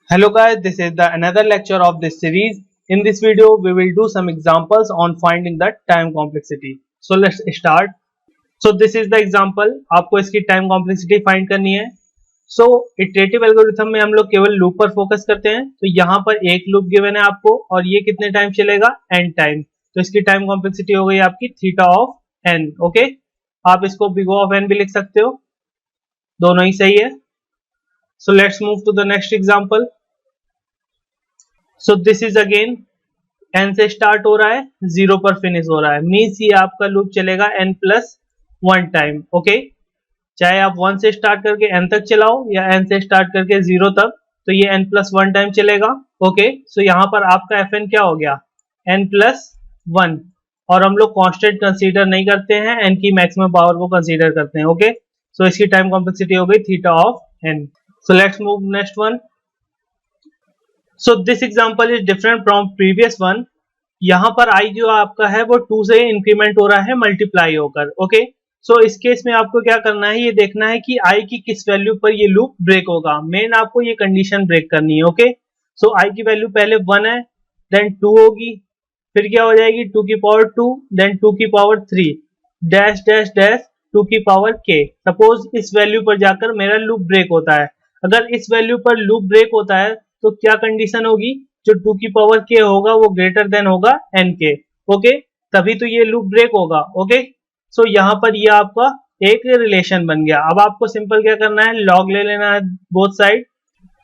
Hello guys, this is the another lecture of this series. In this video, we will do some examples on finding the time complexity. So let's start. So this is the example. आपको इसकी time complexity find करनी है. So iterative algorithm में हम लोग केवल loop पर focus करते हैं. तो यहाँ पर एक loop given है आपको और ये कितने टाइम चलेगा? n time. तो इसकी time complexity हो गई आपकी theta of n. ओके, आप इसको big O of n भी लिख सकते हो. दोनों ही सही है. So let's move to the next example. So this is again n से स्टार्ट हो रहा है, 0 पर फिनिश हो रहा है. मीन्स ये आपका लूप चलेगा n प्लस 1 टाइम. ओके, चाहे आप 1 से स्टार्ट करके n तक चलाओ या n से स्टार्ट करके 0 तक, तो ये n प्लस 1 टाइम चलेगा. ओके, सो यहाँ पर आपका fn क्या हो गया? n plus 1. और हम लोग कांस्टेंट कंसीडर नहीं करते हैं, n की मैक्सिमम पावर को कंसीडर करते हैं. ओके, सो इसकी टाइम कॉम्प्लेक्सिटी हो गई theta of n. So let's move next one. So this example is different from previous one. यहाँ पर i जो आपका है वो 2 से इंक्रीमेंट हो रहा है मल्टीप्लाई होकर. ओके, सो इस केस में आपको क्या करना है, ये देखना है कि i की किस वैल्यू पर ये लूप ब्रेक होगा. मेन आपको ये कंडीशन ब्रेक करनी है. ओके, सो i की वैल्यू पहले 1 है, देन 2 होगी, फिर क्या हो जाएगी 2 की पावर 2, देन 2 की पावर 3, डैश डैश डैश 2 की पावर k. सपोज इस वैल्यू पर जाकर मेरा लूप ब्रेक होता है. अगर इस वैल्यू पर लूप ब्रेक होता है तो क्या कंडीशन होगी? जो 2 की पावर k होगा वो ग्रेटर देन होगा n के. ओके, तभी तो ये लूप ब्रेक होगा. ओके, सो यहाँ पर ये आपका एक रिलेशन बन गया. अब आपको सिंपल क्या करना है, लॉग ले लेना है both side.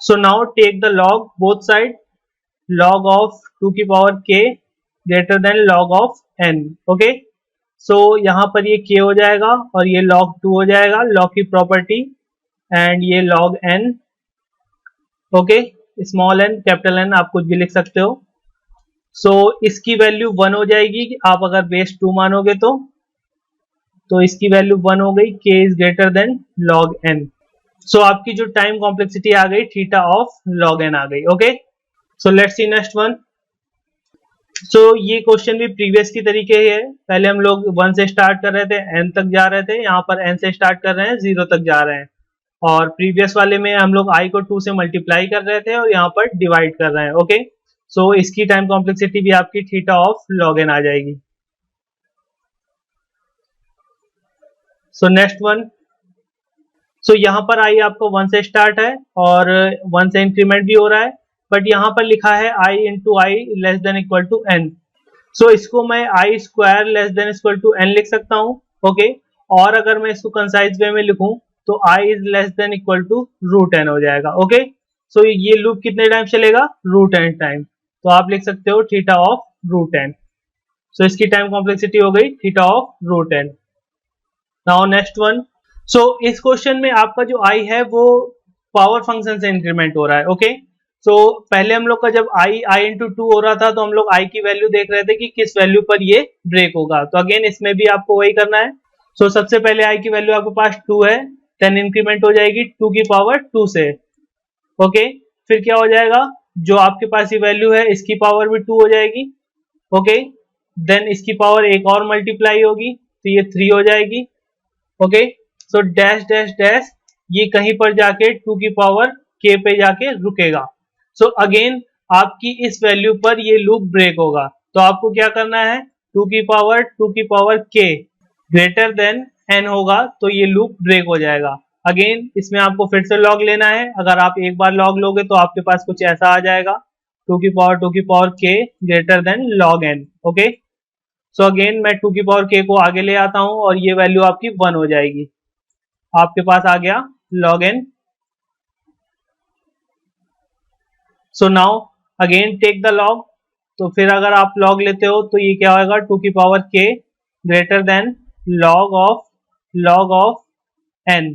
So now take the log both side. Log of 2 की power k greater than log of n. Okay, so यहाँ पर ये k हो जाएगा और ये log 2 हो जाएगा, लॉग की प्रॉपर्टी, एंड ये log n. Okay, small N capital N आप कुछ भी लिख सकते हो. सो इसकी वैल्यू 1 हो जाएगी आप अगर बेस 2 मानोगे तो इसकी वैल्यू 1 हो गई. k is greater than log n. So आपकी जो टाइम कॉम्प्लेक्सिटी आ गई थीटा ऑफ log n आ गई. Okay, so let's see next one. So ये क्वेश्चन भी प्रीवियस की तरीके ही है. पहले हम लोग 1 से स्टार्ट कर रहे थे, n तक जा रहे थे. यहाँ पर n से स्टार्ट कर रहे हैं, 0 तक जा रहे हैं. और प्रीवियस वाले में हम लोग i को 2 से मल्टीप्लाई कर रहे थे और यहाँ पर डिवाइड कर रहे हैं. ओके, सो इसकी टाइम कॉम्प्लेक्सिटी भी आपकी थीटा ऑफ log n आ जाएगी. So next one. सो यहाँ पर i आपको 1 से स्टार्ट है और 1 से इंक्रीमेंट भी हो रहा है, बट यहाँ पर लिखा है i into I less than equal to n. So इसको मैं i square less than equal to n लिख सकता हूँ. ओके, और अगर मैं इसको कंसाइज वे में लिखूं तो i is less than equal to root n हो जाएगा. ओके, सो ये लूप कितने टाइम चलेगा? Root n time. तो आप लिख सकते हो theta of root n. So इसकी टाइम कॉम्प्लेक्सिटी हो गई theta of root n. Now next one. So इस क्वेश्चन में आपका जो i है वो पावर फंक्शन से इंक्रीमेंट हो रहा है. ओके, सो पहले हम लोग का जब i इंटू 2 हो रहा था तो हम लोग i की वैल्यू देख रहे थे कि किस वैल्यू पर ये ब्रेक होगा. तो अगेन इसमें भी आपको वही करना है. सो सबसे पहले i की वैल्यू आपके पास 2 है, देन इंक्रीमेंट हो जाएगी 2 की पावर 2 से. ओके, फिर क्या हो जाएगा, जो आपके पास ये वैल्यू है इसकी पावर भी 2 हो जाएगी. ओके, देन इसकी पावर एक और मल्टीप्लाई होगी तो ये 3 हो जाएगी. Okay, so dash dash dash ये कहीं पर जाके 2 की पावर k पे जाके रुकेगा. सो अगेन आपकी इस वैल्यू पर ये लूप ब्रेक होगा. तो आपको क्या करना है, 2 की power k greater then n होगा तो ये लूप ब्रेक हो जाएगा. अगेन इसमें आपको फिर से लॉग लेना है. अगर आप एक बार लॉग लोगे तो आपके पास कुछ ऐसा आ जाएगा, 2 की power k greater than log n. Okay, so again मैं 2 की पावर k को आगे ले आता हूं और ये वैल्यू आपकी 1 हो जाएगी. आपके पास आ गया log n. So now again take the log. तो फिर अगर आप लॉग लेते हो तो ये क्या होगा, 2 की power k greater than log of n.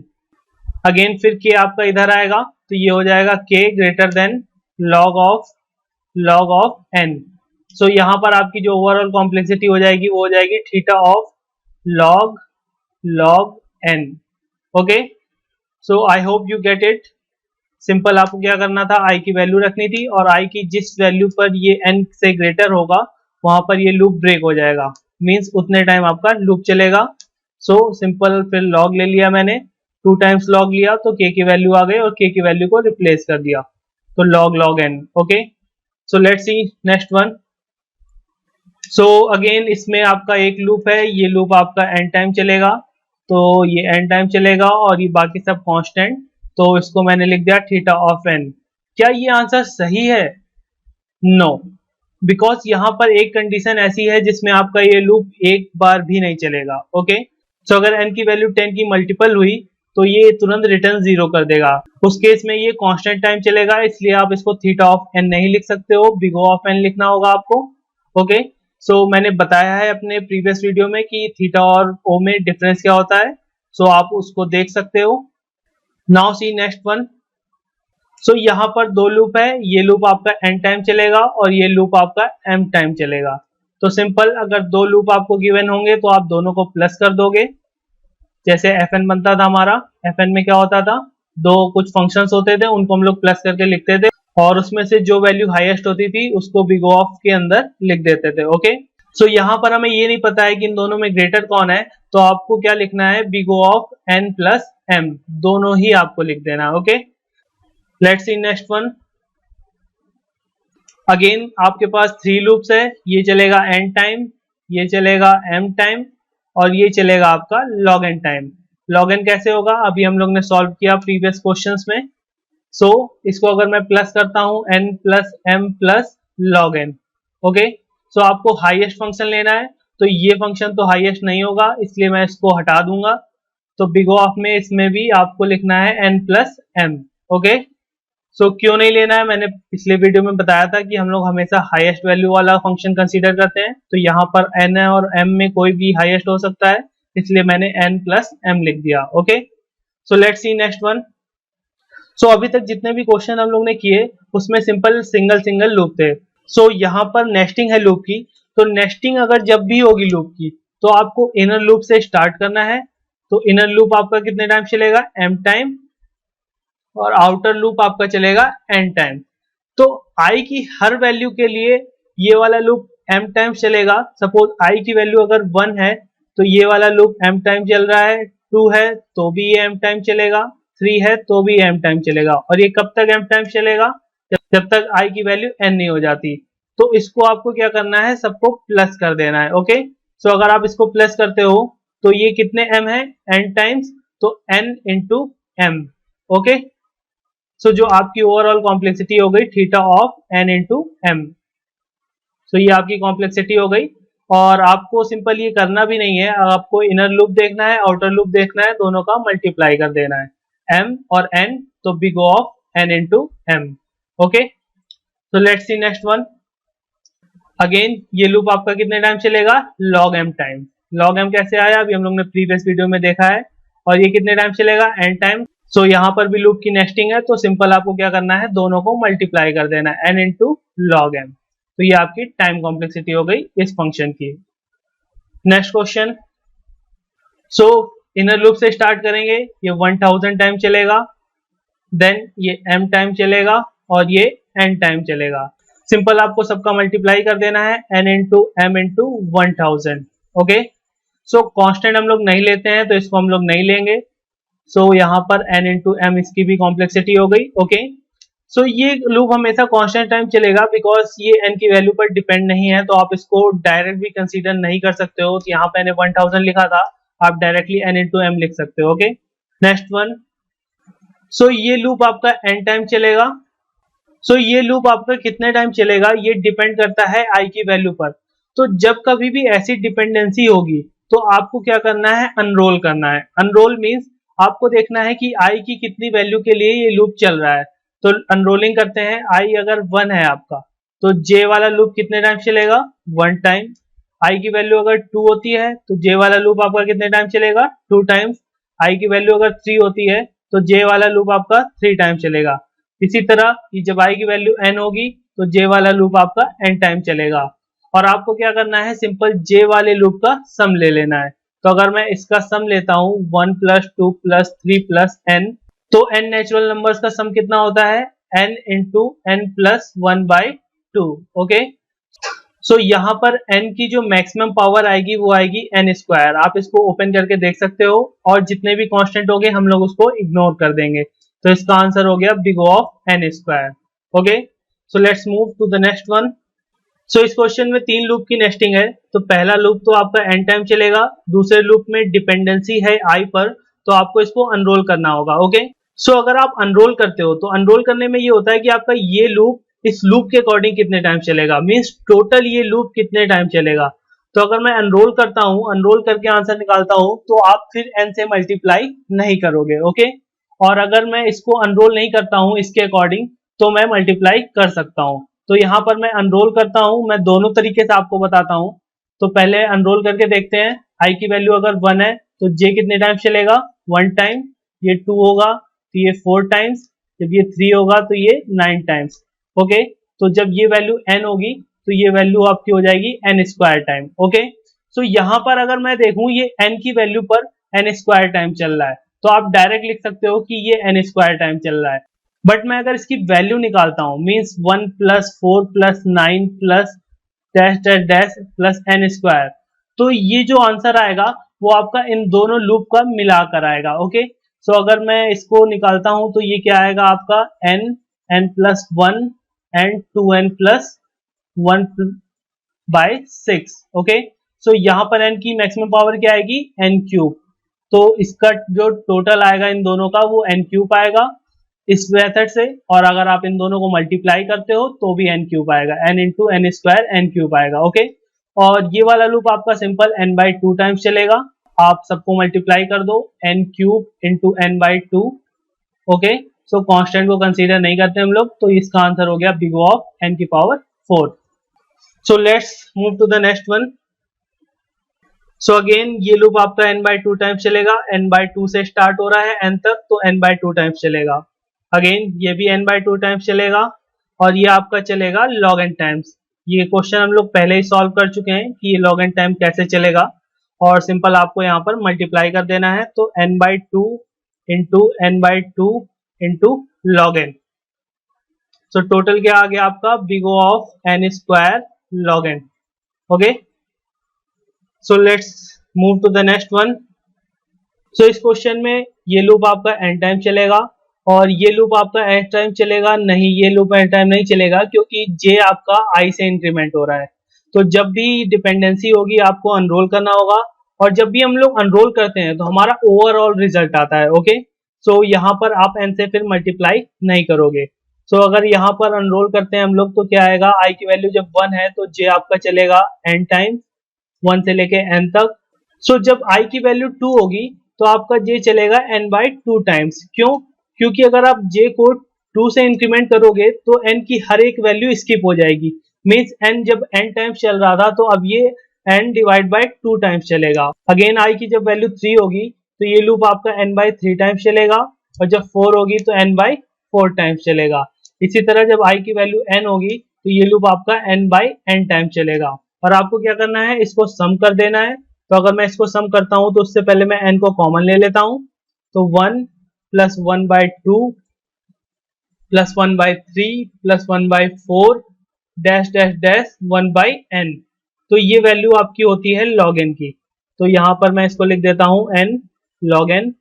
Again फिर k आपका इधर आएगा तो ये हो जाएगा k greater than log of n. सो यहाँ पर आपकी जो ओवरऑल कॉम्प्लेक्सिटी हो जाएगी वो हो जाएगी theta of log n. Okay, so I hope you get it. Simple आपको क्या करना था, i की वैल्यू रखनी थी और i की जिस वैल्यू पर ये n से ग्रेटर होगा वहां पर ये लूप ब्रेक हो जाएगा. मीन्स उतने टाइम आपका लूप चलेगा. सो सिंपल फिर लॉग ले लिया मैंने, 2 टाइम्स लॉग लिया तो k की वैल्यू आ गई और k की वैल्यू को रिप्लेस कर दिया. तो log n. Okay, so let's see next one. So again इसमें आपका एक लूप है, ये लूप आपका n टाइम चलेगा, तो ये n टाइम चलेगा और ये बाकी सब कांस्टेंट, तो इसको मैंने लिख दिया थीटा ऑफ n. क्या ये आंसर सही है? नो, बिकॉज यहाँ पर एक कंडीशन ऐसी है जिसमें आपका ये लूप एक बार भी नहीं चलेगा. ओके, सो अगर n की वैल्यू 10 की मल्टीपल हुई तो ये तुरंत रिटर्न 0 कर देगा. उस केस में ये कांस्टेंट टाइम चलेगा, इसलिए आप इसको थीटा ऑफ n नहीं लिख सकते हो, बिग O ऑफ n लिखना होगा आपको. ओके, सो मैंने बताया है अपने प्रीवियस वीडियो में कि थीटा और O में डिफरेंस क्या होता है, सो आप उसको देख सकते हो. Now see next one. So यहाँ पर दो लूप है, ये लूप आपका n टाइम चलेगा और ये लूप आपका m टाइम चलेगा. तो सिंपल, अगर दो लूप आपको गिवन होंगे तो आप दोनों को प्लस कर दोगे. जैसे fn बनता था हमारा, fn में क्या होता था, दो कुछ फंक्शंस होते थे, उनको हम लोग प्लस करके लिखते थे और उसमें से जो वैल्यू हाईएस्ट होती थी उसको बिग O ऑफ के अंदर लिख देते थे. ओके, सो यहाँ पर हमें ये नहीं पता है कि इन दोनों में ग्रेटर कौन है, तो आपको क्या लिखना है, big O of n plus m, दोनों ही आपको लिख देना है. Okay, let's see next one. Again आपके पास 3 लूप्स है, ये चलेगा n टाइम, ये चलेगा m टाइम और ये चलेगा आपका log n time. log n कैसे होगा, अभी हम लोग ने सॉल्व किया प्रीवियस क्वेश्चंस में. सो इसको अगर मैं प्लस करता हूं n plus m plus log n. Okay, so आपको हाईएस्ट फंक्शन लेना है, तो ये फंक्शन तो हाईएस्ट नहीं होगा, इसलिए मैं इसको हटा दूंगा. तो बिग O ऑफ में इसमें भी आपको लिखना है n प्लस m. ओके, सो क्यों नहीं लेना है, मैंने पिछले वीडियो में बताया था कि हम लोग हमेशा हाईएस्ट वैल्यू वाला फंक्शन कंसीडर करते हैं, तो यहाँ पर n और m में कोई भी हाईएस्ट हो सकता है, इसलिए मैंने n प्लस m लिख दिया. Okay, so let's see next one. So अभी तक जितने भी क्वेश्चन हम लोग ने किए उसमें सिंपल सिंगल सिंगल लूप थे. सो यहाँ पर नेस्टिंग है लूप की, तो नेस्टिंग अगर जब भी होगी लूप की तो आपको इनर लूप से स्टार्ट करना है. तो इनर लूप आपका कितने टाइम चलेगा, m टाइम, और आउटर लूप आपका चलेगा n टाइम. तो i की हर वैल्यू के लिए ये वाला लूप m टाइम चलेगा. सपोज i की वैल्यू अगर 1 है तो ये वाला लूप m टाइम चल रहा है, 2 है तो भी ये m टाइम चलेगा, 3 है तो भी m टाइम चलेगा. और ये कब तक m टाइम चलेगा, जब तक i की वैल्यू n नहीं हो जाती. तो इसको आपको क्या करना है, सबको प्लस कर देना है. ओके, सो अगर आप इसको प्लस करते हो तो ये कितने m है, n टाइम्स, तो n इंटू m. ओके, सो जो आपकी ओवरऑल कॉम्प्लेक्सिटी हो गई theta of n into m. सो ये आपकी कॉम्प्लेक्सिटी हो गई. और आपको सिंपल ये करना भी नहीं है, आपको इनर लूप देखना है, आउटर लूप देखना है, दोनों का मल्टीप्लाई कर देना है, m और n, तो big O of n into m. Okay, so let's see next one. Again ये लूप आपका कितने टाइम चलेगा, log m time. log m कैसे आया, अभी हम लोग ने प्रीवियस वीडियो में देखा है. और ये कितने टाइम चलेगा, n टाइम. सो यहाँ पर भी लूप की नेस्टिंग है, तो सिंपल आपको क्या करना है, दोनों को मल्टीप्लाई कर देना है, n इंटू log m. तो ये आपकी टाइम कॉम्प्लेक्सिटी हो गई इस फंक्शन की. Next question. सो इनर लूप से स्टार्ट करेंगे, ये 1000 टाइम चलेगा, देन ये m टाइम चलेगा और ये n टाइम चलेगा. सिंपल आपको सबका मल्टीप्लाई कर देना है, n into m into 1000. Okay, so constant हम लोग नहीं लेते हैं तो इसको हम लोग नहीं लेंगे. सो यहाँ पर n इंटू m, इसकी भी कॉम्प्लेक्सिटी हो गई. ओके, सो ये लूप हमेशा कांस्टेंट टाइम चलेगा बिकॉज ये n की वैल्यू पर डिपेंड नहीं है, तो आप इसको डायरेक्ट भी कंसीडर नहीं कर सकते हो कि यहाँ पे मैंने 1000 लिखा था, आप डायरेक्टली n इंटू m लिख सकते हो. Okay, next one. सो ये लूप आपका n टाइम चलेगा. सो ये लूप आपका कितने टाइम चलेगा, ये डिपेंड करता है i की वैल्यू पर. तो जब कभी भी ऐसी डिपेंडेंसी होगी तो आपको क्या करना है, अनरोल करना है. अनरोल मीन्स आपको देखना है कि i की कितनी वैल्यू के लिए ये लूप चल रहा है. तो अनरोलिंग करते हैं, i अगर 1 है आपका तो j वाला लूप कितने टाइम चलेगा, 1 टाइम. i की वैल्यू अगर 2 होती है तो j वाला लूप आपका कितने टाइम चलेगा, 2 टाइम्स. i की वैल्यू अगर 3 होती है तो j वाला लूप आपका 3 टाइम चलेगा. इसी तरह जब i की वैल्यू n होगी तो j वाला लूप आपका n टाइम चलेगा. और आपको क्या करना है, सिंपल j वाले लूप का सम ले लेना है. तो अगर मैं इसका सम लेता हूं 1 प्लस 2 प्लस 3 प्लस n, तो n नेचुरल नंबर्स का सम कितना होता है, n into n plus 1 by 2. Okay, so यहाँ पर n की जो मैक्सिमम पावर आएगी वो आएगी n स्क्वायर. आप इसको ओपन करके देख सकते हो, और जितने भी कांस्टेंट होंगे हम लोग उसको इग्नोर कर देंगे. तो इसका आंसर हो गया big O of n square. Okay, so let's move to the next one. So इस क्वेश्चन में 3 लूप की नेस्टिंग है। तो पहला लूप तो आपका n टाइम चलेगा, दूसरे लूप में डिपेंडेंसी है i पर, तो आपको इसको अनरोल करना होगा। ओके, सो अगर आप अनरोल करते हो तो अनरोल करने में ये होता है कि आपका ये लूप इस लूप के अकॉर्डिंग कितने टाइम चलेगा, मीन्स टोटल ये लूप कितने टाइम चलेगा। तो अगर मैं अनरोल करता हूँ, अनरोल करके आंसर निकालता हूँ, तो आप फिर n से मल्टीप्लाई नहीं करोगे। ओके, और अगर मैं इसको अनरोल नहीं करता हूँ इसके अकॉर्डिंग, तो मैं मल्टीप्लाई कर सकता हूँ। तो यहाँ पर मैं अनरोल करता हूँ, मैं दोनों तरीके से आपको बताता हूँ। तो पहले अनरोल करके देखते हैं। i की वैल्यू अगर 1 है तो j कितने टाइम चलेगा, 1 टाइम। ये 2 होगा तो ये 4 टाइम्स, जब ये 3 होगा तो ये 9 टाइम्स। ओके, तो जब ये वैल्यू n होगी तो ये वैल्यू आपकी हो जाएगी n square time. Okay, so यहाँ पर अगर मैं देखूं ये n की वैल्यू पर n स्क्वायर टाइम चल रहा है, तो आप डायरेक्ट लिख सकते हो कि ये n स्क्वायर टाइम चल रहा है। बट मैं अगर इसकी वैल्यू निकालता हूं, means 1 plus 4 plus 9 plus dash dash dash plus n square, तो ये जो आंसर आएगा वो आपका इन दोनों लूप का मिलाकर आएगा। ओके, सो अगर मैं इसको निकालता हूं तो ये क्या आएगा आपका n, n plus 1 and 2n plus 1 by 6। Okay, so यहाँ पर n की मैक्सिमम पावर क्या आएगी, n क्यूब। तो इसका जो टोटल आएगा इन दोनों का वो n क्यूब आएगा इस मेथड से, और अगर आप इन दोनों को मल्टीप्लाई करते हो तो भी n क्यूब आएगा, n into N square n cube आएगा। ओके, और ये वाला लूप आपका सिंपल n बाई 2 टाइम्स चलेगा। आप सबको मल्टीप्लाई कर दो, n cube into n by 2। Okay, so constant को कंसीडर नहीं करते हम लोग, तो इसका आंसर हो गया बिग O ऑफ n की power 4। So let's move to the next one. So again ये लूप आपका n बाई 2 टाइम्स चलेगा, n बाई 2 से स्टार्ट हो रहा है n तक, तो n बाई 2 टाइम्स चलेगा। अगेन ये भी n बाई 2 टाइम्स चलेगा, और ये आपका चलेगा log n टाइम्स। ये क्वेश्चन हम लोग पहले ही सॉल्व कर चुके हैं कि ये log n टाइम कैसे चलेगा, और सिंपल आपको यहाँ पर मल्टीप्लाई कर देना है। तो n by 2 into n by 2 into log n, so total क्या आ गया आपका big O of n square log n। Okay, so let's move to the next one. So इस क्वेश्चन में ये लूप आपका n टाइम चलेगा, और ये लूप आपका n टाइम चलेगा नहीं, ये लूप n टाइम नहीं चलेगा, क्योंकि j आपका i से इंक्रीमेंट हो रहा है। तो जब भी डिपेंडेंसी होगी आपको अनरोल करना होगा, और जब भी हम लोग अनरोल करते हैं तो हमारा ओवरऑल रिजल्ट आता है। ओके, सो यहाँ पर आप n से फिर मल्टीप्लाई नहीं करोगे। सो अगर यहाँ पर अनरोल करते हैं हम लोग तो क्या आएगा, i की वैल्यू जब 1 है तो j आपका चलेगा n टाइम, 1 से लेके n तक। सो जब i की वैल्यू 2 होगी तो आपका j चलेगा n बाई 2 टाइम्स। क्यों, क्योंकि अगर आप j को 2 से इंक्रीमेंट करोगे तो n की हर एक वैल्यू स्किप हो जाएगी। मीन्स n जब n टाइम्स चल रहा था तो अब ये n डिवाइड बाई 2 टाइम्स चलेगा। अगेन i की जब वैल्यू 3 होगी तो ये लूप आपका n बाई 3 टाइम्स चलेगा, और जब 4 होगी तो n बाई 4 टाइम्स चलेगा। इसी तरह जब i की वैल्यू n होगी तो ये लूप आपका n बाई n टाइम चलेगा। और आपको क्या करना है, इसको सम कर देना है। तो अगर मैं इसको सम करता हूं तो उससे पहले मैं n को कॉमन ले लेता हूं, तो 1 plus 1 by 2 plus 1 by 3 plus 1 by 4 dash dash dash 1 by n। तो ये वैल्यू आपकी होती है log n की। तो यहाँ पर मैं इसको लिख देता हूं n log n।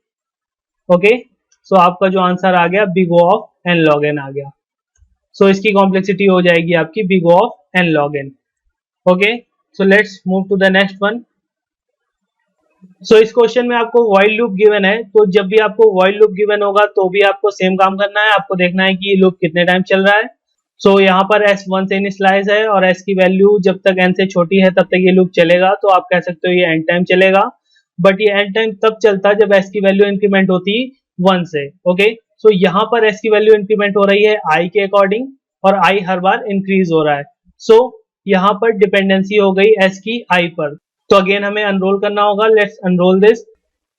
Okay, so आपका जो आंसर आ गया big O of n log n आ गया। सो इसकी कॉम्प्लेक्सिटी हो जाएगी आपकी big O of n log n। Okay, so let's move to the next one. So इस क्वेश्चन में आपको व्हाइल लूप गिवन है, तो जब भी आपको व्हाइल लूप गिवन होगा तो भी आपको सेम काम करना है। आपको देखना है कि ये लूप कितने टाइम चल रहा है। सो यहाँ पर s1 से इनिशियलाइज है, और s की वैल्यू जब तक n से छोटी है तब तक ये लूप चलेगा, तो आप कह सकते हो ये n टाइम चलेगा। बट ये n टाइम तब चलता है जब s की वैल्यू इंक्रीमेंट होती 1 से। ओके, सो यहाँ पर s की वैल्यू इंक्रीमेंट हो रही है i के अकॉर्डिंग, और i हर बार इंक्रीज हो रहा है। सो यहाँ पर डिपेंडेंसी हो गई s की i पर। तो अगेन हमें अनरोल करना होगा, लेट्स अनरोल दिस।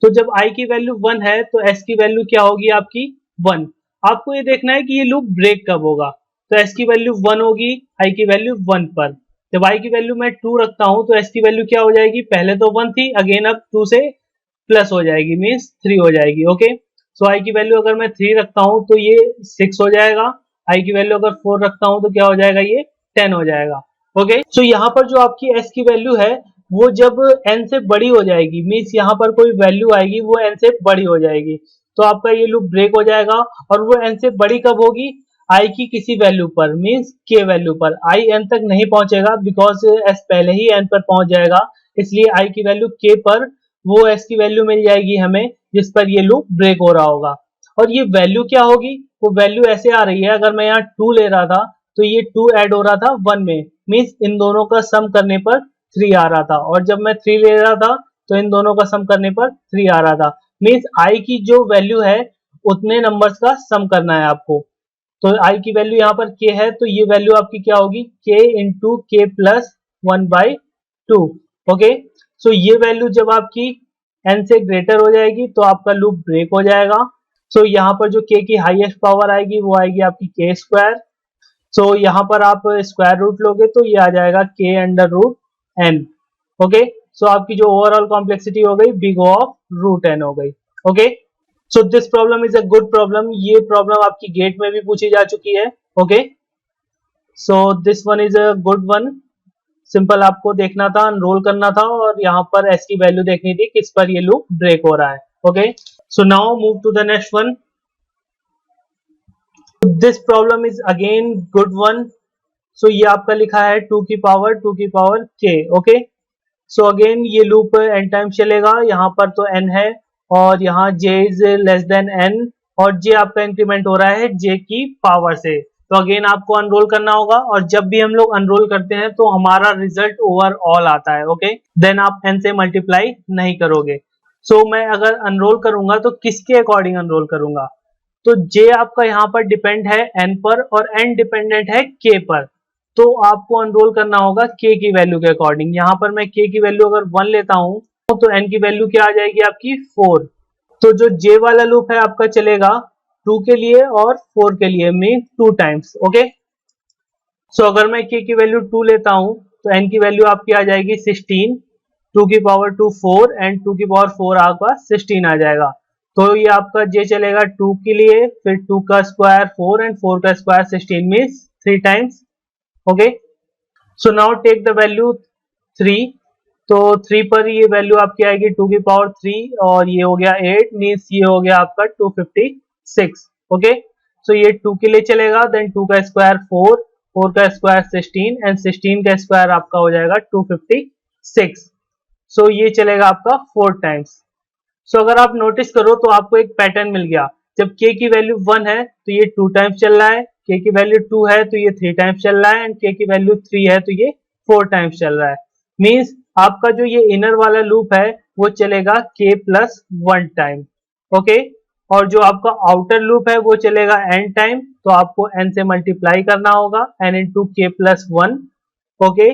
तो जब i की वैल्यू 1 है तो s की वैल्यू क्या होगी आपकी 1। आपको ये देखना है कि ये लूप ब्रेक कब होगा। तो s की वैल्यू 1 होगी i की वैल्यू 1 पर। जब i की वैल्यू मैं 2 रखता हूं तो s की वैल्यू क्या हो जाएगी, पहले तो 1 थी, अगेन अब 2 से प्लस हो जाएगी, मीन्स 3 हो जाएगी। ओके, सो i की वैल्यू अगर मैं 3 रखता हूं तो ये 6 हो जाएगा। i की वैल्यू अगर 4 रखता हूं तो क्या हो जाएगा, ये 10 हो जाएगा। ओके, सो यहाँ पर जो आपकी s की वैल्यू है वो जब n से बड़ी हो जाएगी, मीन्स यहाँ पर कोई वैल्यू आएगी वो n से बड़ी हो जाएगी, तो आपका ये लूप ब्रेक हो जाएगा। और वो n से बड़ी कब होगी, आई की किसी वैल्यू पर मींस के वैल्यू पर, आई एन तक नहीं पहुंचेगा बिकॉज एस पहले ही एन पर पहुंच जाएगा, इसलिए आई की वैल्यू के पर वो एस की वैल्यू मिल जाएगी हमें जिस पर ये लूप ब्रेक हो रहा होगा। और ये वैल्यू क्या होगी, वो वैल्यू ऐसे आ रही है, अगर मैं यहाँ 2 ले रहा था तो ये 2 ऐड हो रहा था 1 में, मींस इन दोनों का सम करने पर 3 आ रहा था, और जब मैं 3 ले रहा था तो इन दोनों का सम करने पर 3 आ रहा था। मींस आई की जो वैल्यू है उतने नंबर्स का सम करना है आपको। तो आई की वैल्यू यहाँ पर के है, तो ये वैल्यू आपकी क्या होगी, के इंटू के प्लस 1/2। ओके, सो ये वैल्यू जब आपकी एन से ग्रेटर हो जाएगी तो आपका लूप ब्रेक हो जाएगा। सो यहाँ पर जो के की हाईएस्ट पावर आएगी वो आएगी आपकी के स्क्वायर। सो यहाँ पर आप स्क्वायर रूट लोगे तो ये आ जाएगा के अंडर रूट एन। ओके, सो आपकी जो ओवरऑल कॉम्प्लेक्सिटी हो गई बिग ऑफ रूट एन हो गई। Okay, so this problem is a good problem, ये प्रॉब्लम आपकी गेट में भी पूछी जा चुकी है। Okay, so this one is a good one, simple आपको देखना था, अनरोल करना था और यहाँ पर एस की वैल्यू देखनी थी किस पर ये लूप ब्रेक हो रहा है। Okay, so now move to the next one. This problem is again good one. So ये आपका लिखा है 2 की power k. Okay, so again ये लूप एन टाइम चलेगा, यहाँ पर तो एन है और यहाँ j is less than n, और जे आपका इंक्रीमेंट हो रहा है जे की पावर से, तो अगेन आपको अनरोल करना होगा, और जब भी हम लोग अनरोल करते हैं तो हमारा रिजल्ट ओवरऑल आता है। ओके, देन आप एन से मल्टीप्लाई नहीं करोगे। सो मैं अगर अनरोल करूंगा तो किसके अकॉर्डिंग अनरोल करूंगा, तो जे आपका यहाँ पर डिपेंड है एन पर और एन डिपेंडेंट है के पर, तो आपको अनरोल करना होगा के की वैल्यू के अकॉर्डिंग। यहाँ पर मैं के की वैल्यू अगर 1 लेता हूँ तो एन की वैल्यू क्या आ जाएगी आपकी 4। तो जो जे वाला लूप है आपका चलेगा 2 के लिए और 4 के लिए, मीन 2 टाइम्स। ओके, सो अगर मैं के की वैल्यू 2 लेता हूँ तो एन की वैल्यू आपकी आ जाएगी 16, 2 की पावर 2 4 एंड 2 की पावर 4 आपका 16 आ जाएगा। तो ये आपका जे चलेगा 2 के लिए, फिर 2 का स्क्वायर 4 एंड 4 का square 16 means 3 times. Okay, so now take the value 3, तो 3 पर ये वैल्यू आपकी आएगी 2 की पावर 3 और ये हो गया 8, मीन्स ये हो गया आपका 256। ओके, सो ये 2 के लिए चलेगा, देन 2 का स्क्वायर 4, 4 का स्क्वायर 16 एंड 16 का स्क्वायर आपका हो जाएगा 256। सो ये चलेगा आपका 4 टाइम्स। सो अगर आप नोटिस करो तो आपको एक पैटर्न मिल गया, जब k की वैल्यू 1 है तो ये 2 टाइम्स चल रहा है, k की वैल्यू 2 है तो ये 3 टाइम्स चल रहा है, एंड k की वैल्यू 3 है तो ये 4 टाइम्स चल रहा है। मींस आपका जो ये इनर वाला लूप है वो चलेगा k प्लस 1 टाइम। ओके, और जो आपका आउटर लूप है वो चलेगा n टाइम, तो आपको n से मल्टीप्लाई करना होगा, n into k plus 1। Okay,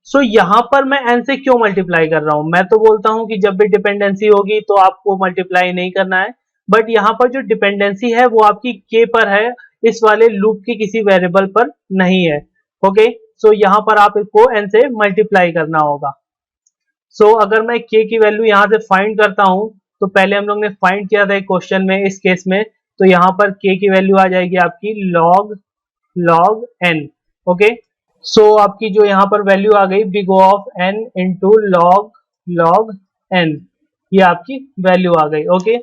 so यहाँ पर मैं n से क्यों मल्टीप्लाई कर रहा हूं, मैं तो बोलता हूं कि जब भी डिपेंडेंसी होगी तो आपको मल्टीप्लाई नहीं करना है, बट यहाँ पर जो डिपेंडेंसी है वो आपकी k पर है, इस वाले लूप के किसी वेरिएबल पर नहीं है। ओके, सो यहाँ पर आपको n से मल्टीप्लाई करना होगा। सो अगर मैं k की वैल्यू यहाँ से फाइंड करता हूँ, तो पहले हम लोग ने फाइंड किया था एक क्वेश्चन में, इस केस में तो यहाँ पर k की वैल्यू आ जाएगी आपकी log n। ओके, सो आपकी जो यहाँ पर वैल्यू आ गई big of n into log n, ये आपकी वैल्यू आ गई। ओके,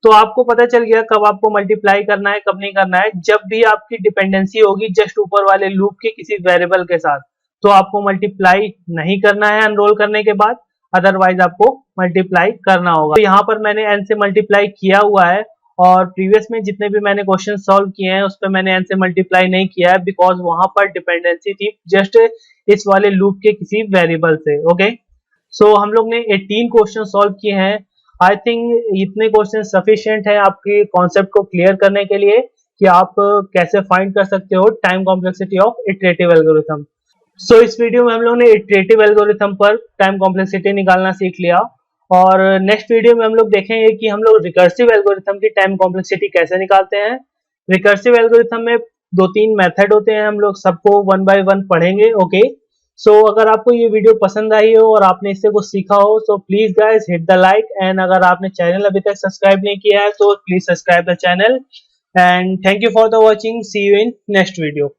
तो आपको पता चल गया कब आपको मल्टीप्लाई करना है कब नहीं करना है, जब भी आपकी डिपेंडेंसी होगी जस्ट ऊपर वाले लूप के किसी वेरिएबल के साथ तो आपको मल्टीप्लाई नहीं करना है अनरोल करने के बाद, अदरवाइज आपको मल्टीप्लाई करना होगा। तो यहाँ पर मैंने n से मल्टीप्लाई किया हुआ है, और प्रीवियस में जितने भी मैंने क्वेश्चन सॉल्व किए हैं उस पर मैंने n से मल्टीप्लाई नहीं किया है, बिकॉज वहां पर डिपेंडेंसी थी जस्ट इस वाले लूप के किसी वेरिएबल से। ओके, सो हम लोग ने 18 क्वेश्चन सॉल्व किए हैं। आई थिंक इतने क्वेश्चन सफिशिएंट है आपके कॉन्सेप्ट को क्लियर करने के लिए कि आप कैसे फाइंड कर सकते हो time complexity of iterative algorithm. So इस वीडियो में हम लोग ने इटरेटिव एल्गोरिथम पर टाइम कॉम्प्लेक्सिटी निकालना सीख लिया, और नेक्स्ट वीडियो में हम लोग देखेंगे कि हम लोग रिकर्सिव एल्गोरिथम की टाइम कॉम्प्लेक्सिटी कैसे निकालते हैं। रिकर्सिव एल्गोरिथम में 2-3 मेथड होते हैं, हम लोग सबको 1 बाय 1 पढ़ेंगे। ओके, सो अगर आपको ये वीडियो पसंद आई हो और आपने इससे कुछ सीखा हो तो please guys hit the like, and अगर आपने चैनल अभी तक सब्सक्राइब नहीं किया है तो please subscribe the channel, and thank you for the watching, see you in next video.